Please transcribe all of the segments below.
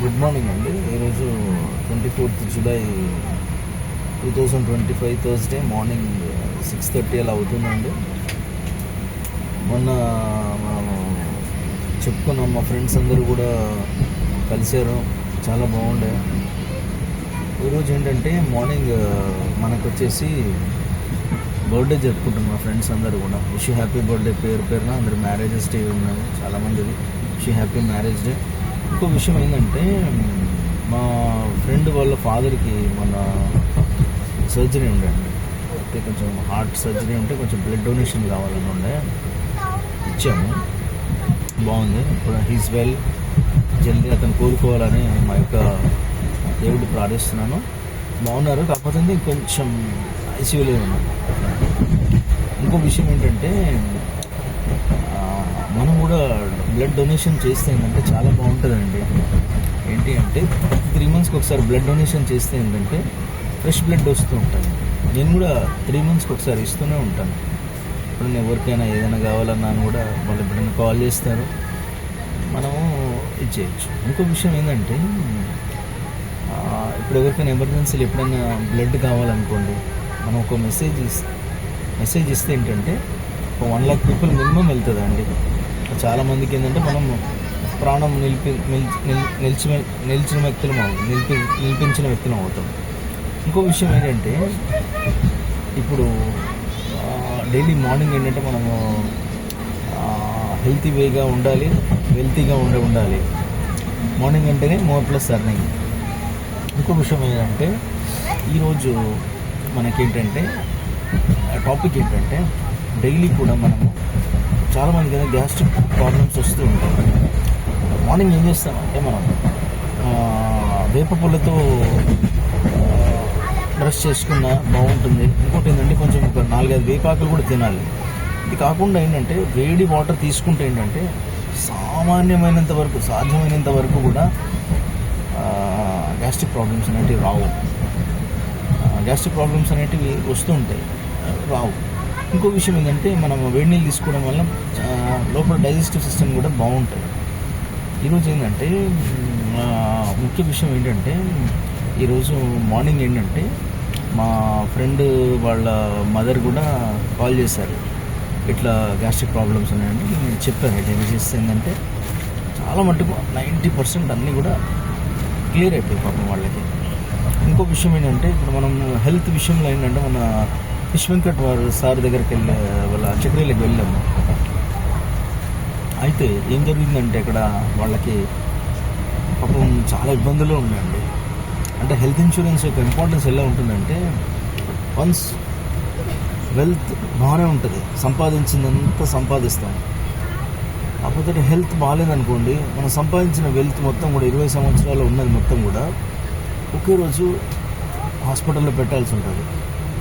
Good morning అండి. ఈరోజు 24th July 2025 Thursday morning 6:30 అలా అవుతుందండి. మొన్న మనం చెప్పుకున్నాం, మా ఫ్రెండ్స్ అందరూ కూడా కలిశారు, చాలా బాగుండే. ఈరోజు ఏంటంటే మార్నింగ్ మనకు వచ్చేసి బర్త్డే జరుపుకుంటున్నాం మా ఫ్రెండ్స్ అందరూ కూడా. విష్ హ్యాపీ బర్త్డే పేరున అందరు మ్యారేజెస్ డే ఉన్నాము చాలామందిది. Wish happy marriage day. ఇంకో విషయం ఏంటంటే, మా ఫ్రెండ్ వాళ్ళ ఫాదర్కి మన సర్జరీ ఉండండి, అయితే కొంచెం హార్ట్ సర్జరీ ఉంటే కొంచెం బ్లడ్ డొనేషన్ కావాలని ఉండే, ఇచ్చాము. బాగుంది, ఇప్పుడు హీస్ వెల్. జల్దీ అతను కోలుకోవాలని మా యొక్క దేవుడు ప్రార్థిస్తున్నాను. బాగున్నారు, కాకపోతే కొంచెం ఐసీయూలో ఉన్నాం. ఇంకో విషయం ఏంటంటే, మనం కూడా బ్లడ్ డొనేషన్ చేస్తే ఏంటంటే చాలా బాగుంటుందండి. ఏంటి అంటే, ప్రతి 3 monthsకి ఒకసారి బ్లడ్ డొనేషన్ చేస్తే ఏంటంటే ఫ్రెష్ బ్లడ్ వస్తూ ఉంటుంది. నేను కూడా 3 monthsకి ఒకసారి ఇస్తూనే ఉంటాను. ఇప్పుడు నేను ఎవరికైనా ఏదైనా కావాలన్నా కూడా వాళ్ళు ఎప్పుడైనా కాల్ చేస్తారు, మనము ఇచ్చేయచ్చు. ఇంకో విషయం ఏంటంటే, ఇప్పుడు ఎవరికైనా ఎమర్జెన్సీలు ఎప్పుడైనా బ్లడ్ కావాలనుకోండి, మనం ఒక మెసేజ్ ఇస్తే ఏంటంటే 1 lakh people మినిమం వెళ్తుందండి. చాలామందికి ఏంటంటే మనం ప్రాణం నిలిపించిన వ్యక్తులం అవుతాం. ఇంకో విషయం ఏంటంటే, ఇప్పుడు డైలీ మార్నింగ్ ఏంటంటే మనము హెల్తీ వేగా ఉండాలి, వెల్తీగా ఉండాలి. మార్నింగ్ అంటేనే మోర్ ప్లస్ ఎర్నింగ్. ఇంకో విషయం ఏంటంటే, ఈరోజు మనకేంటంటే టాపిక్ ఏంటంటే, డైలీ కూడా మనము చాలామంది కదా గ్యాస్ట్రిక్ ప్రాబ్లమ్స్ వస్తూ ఉంటాయి. మార్నింగ్ ఏం చేస్తామంటే, మనం వేప పుల్లతో బ్రష్ చేసుకున్నా బాగుంటుంది. ఇంకోటి ఏంటంటే, కొంచెం ఒక 4-5 వేపాకులు కూడా తినాలి. ఇది కాకుండా ఏంటంటే, వేడి వాటర్ తీసుకుంటే ఏంటంటే సాధ్యమైనంత వరకు కూడా గ్యాస్ట్రిక్ ప్రాబ్లమ్స్ అనేటివి రావు. గ్యాస్ట్రిక్ ప్రాబ్లమ్స్ అనేటివి వస్తూ ఉంటాయి, రావు. ఇంకో విషయం ఏంటంటే, మనం వేడి నీళ్ళు తీసుకోవడం వల్ల లోపల డైజెస్టివ్ సిస్టమ్ కూడా బాగుంటుంది. ఈరోజు ఏంటంటే ముఖ్య విషయం ఏంటంటే, ఈరోజు మార్నింగ్ ఏంటంటే మా ఫ్రెండ్ వాళ్ళ మదర్ కూడా కాల్ చేశారు, ఇట్లా గ్యాస్ట్రిక్ ప్రాబ్లమ్స్ ఉన్నాయంటే. నేను చెప్పాను, ఏం చేస్తే ఏంటంటే చాలా మటుకు 90% అన్నీ కూడా క్లియర్ అయిపోయి పాపం వాళ్ళకి. ఇంకో విషయం ఏంటంటే, ఇప్పుడు మనం హెల్త్ విషయంలో ఏంటంటే, మన ఫిష్ వెంకట్ వారు సార్ దగ్గరికి వాళ్ళ చక్రీలకు వెళ్ళాము. అయితే ఏం జరిగిందంటే, అక్కడ వాళ్ళకి పాపం చాలా ఇబ్బందులు ఉన్నాయండి. అంటే హెల్త్ ఇన్సూరెన్స్ యొక్క ఇంపార్టెన్స్ ఎలా ఉంటుందంటే, వన్స్ వెల్త్ బాగానే ఉంటుంది, సంపాదించిందంతా సంపాదిస్తాం. కాకపోతే హెల్త్ బాగాలేదనుకోండి, మనం సంపాదించిన వెల్త్ మొత్తం కూడా 20 సంవత్సరాలు ఉన్నది మొత్తం కూడా ఒకే రోజు హాస్పిటల్లో పెట్టాల్సి ఉంటుంది.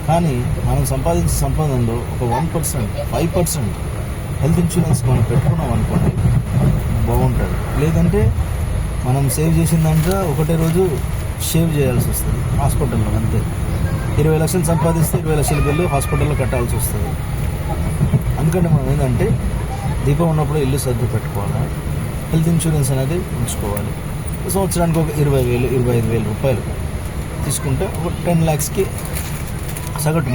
కానీ మనం సంపాదించిన సంపాదనలో ఒక 1%, 5% హెల్త్ ఇన్సూరెన్స్ మనం పెట్టుకున్నాం అనుకోండి, బాగుంటుంది. లేదంటే మనం సేవ్ చేసిన దాంట్లో ఒకటే రోజు షేవ్ చేయాల్సి వస్తుంది హాస్పిటల్లో, అంతే. 20 లక్షలు సంపాదిస్తే 20 లక్షల బిల్లు హాస్పిటల్లో కట్టాల్సి వస్తుంది. అందుకంటే మనం ఏంటంటే, దీపం ఉన్నప్పుడు ఇల్లు సర్దు పెట్టుకోవాలి, హెల్త్ ఇన్సూరెన్స్ అనేది ఉంచుకోవాలి. సంవత్సరానికి ఒక 20,000, 25,000 రూపాయలు తీసుకుంటే ఒక 10 lakhsకి సగటు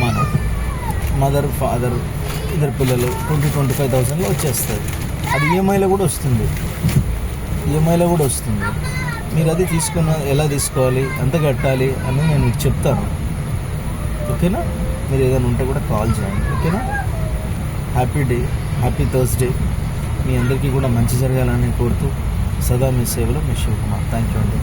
మదర్ ఫాదర్ ఇద్దరు పిల్లలు 20,000-25,000లో వచ్చేస్తుంది. అది ఈఎంఐలో కూడా వస్తుంది. మీరు అది తీసుకున్న ఎలా తీసుకోవాలి, ఎంత కట్టాలి అని నేను మీకు చెప్తాను, ఓకేనా? మీరు ఏదైనా ఉంటే కూడా కాల్ చేయండి, ఓకేనా? Happy day, happy Thursday. మీ అందరికీ కూడా మంచి జరగాలని కోరుతూ సదా మీ సేవలో మీ శివకుమార్. థ్యాంక్ యూ అండి.